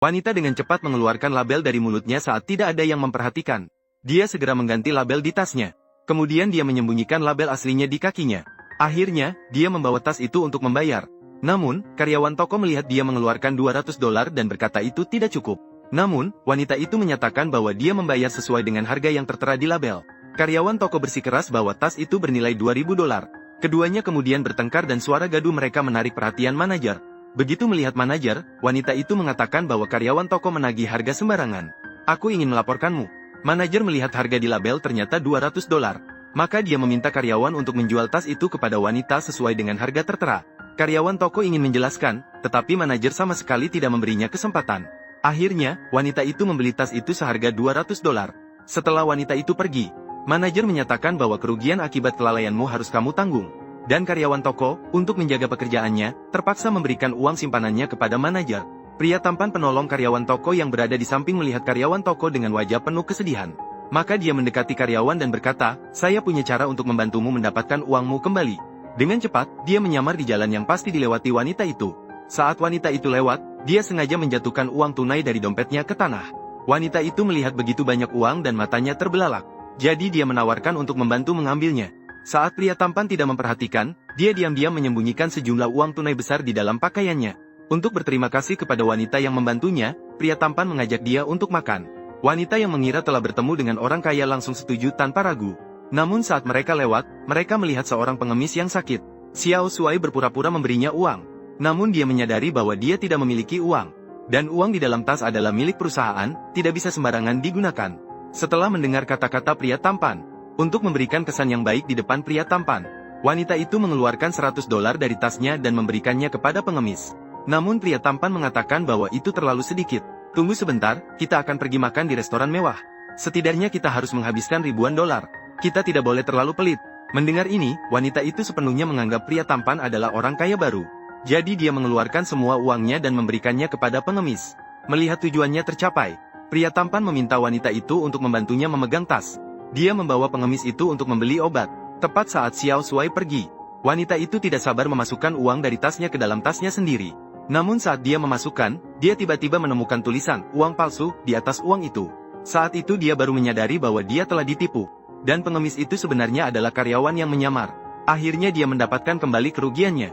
Wanita dengan cepat mengeluarkan label dari mulutnya saat tidak ada yang memperhatikan. Dia segera mengganti label di tasnya. Kemudian dia menyembunyikan label aslinya di kakinya. Akhirnya, dia membawa tas itu untuk membayar. Namun, karyawan toko melihat dia mengeluarkan $200 dan berkata itu tidak cukup. Namun, wanita itu menyatakan bahwa dia membayar sesuai dengan harga yang tertera di label. Karyawan toko bersikeras bahwa tas itu bernilai $2.000. Keduanya kemudian bertengkar dan suara gaduh mereka menarik perhatian manajer. Begitu melihat manajer, wanita itu mengatakan bahwa karyawan toko menagih harga sembarangan. Aku ingin melaporkanmu. Manajer melihat harga di label ternyata $200. Maka dia meminta karyawan untuk menjual tas itu kepada wanita sesuai dengan harga tertera. Karyawan toko ingin menjelaskan, tetapi manajer sama sekali tidak memberinya kesempatan. Akhirnya, wanita itu membeli tas itu seharga $200. Setelah wanita itu pergi, manajer menyatakan bahwa kerugian akibat kelalaianmu harus kamu tanggung. Dan karyawan toko, untuk menjaga pekerjaannya, terpaksa memberikan uang simpanannya kepada manajer. Pria tampan penolong karyawan toko yang berada di samping melihat karyawan toko dengan wajah penuh kesedihan. Maka dia mendekati karyawan dan berkata, saya punya cara untuk membantumu mendapatkan uangmu kembali. Dengan cepat, dia menyamar di jalan yang pasti dilewati wanita itu. Saat wanita itu lewat, dia sengaja menjatuhkan uang tunai dari dompetnya ke tanah. Wanita itu melihat begitu banyak uang dan matanya terbelalak. Jadi dia menawarkan untuk membantu mengambilnya. Saat pria tampan tidak memperhatikan, dia diam-diam menyembunyikan sejumlah uang tunai besar di dalam pakaiannya. Untuk berterima kasih kepada wanita yang membantunya, pria tampan mengajak dia untuk makan. Wanita yang mengira telah bertemu dengan orang kaya langsung setuju tanpa ragu. Namun saat mereka lewat, mereka melihat seorang pengemis yang sakit. Xiao Shuai berpura-pura memberinya uang. Namun dia menyadari bahwa dia tidak memiliki uang. Dan uang di dalam tas adalah milik perusahaan, tidak bisa sembarangan digunakan. Setelah mendengar kata-kata pria tampan, untuk memberikan kesan yang baik di depan pria tampan, wanita itu mengeluarkan $100 dari tasnya dan memberikannya kepada pengemis. Namun pria tampan mengatakan bahwa itu terlalu sedikit. Tunggu sebentar, kita akan pergi makan di restoran mewah. Setidaknya kita harus menghabiskan ribuan dolar. Kita tidak boleh terlalu pelit. Mendengar ini, wanita itu sepenuhnya menganggap pria tampan adalah orang kaya baru. Jadi dia mengeluarkan semua uangnya dan memberikannya kepada pengemis. Melihat tujuannya tercapai, pria tampan meminta wanita itu untuk membantunya memegang tas. Dia membawa pengemis itu untuk membeli obat. Tepat saat Xiao Shuai pergi, wanita itu tidak sabar memasukkan uang dari tasnya ke dalam tasnya sendiri. Namun saat dia memasukkan, dia tiba-tiba menemukan tulisan uang palsu di atas uang itu. Saat itu dia baru menyadari bahwa dia telah ditipu. Dan pengemis itu sebenarnya adalah karyawan yang menyamar. Akhirnya dia mendapatkan kembali kerugiannya.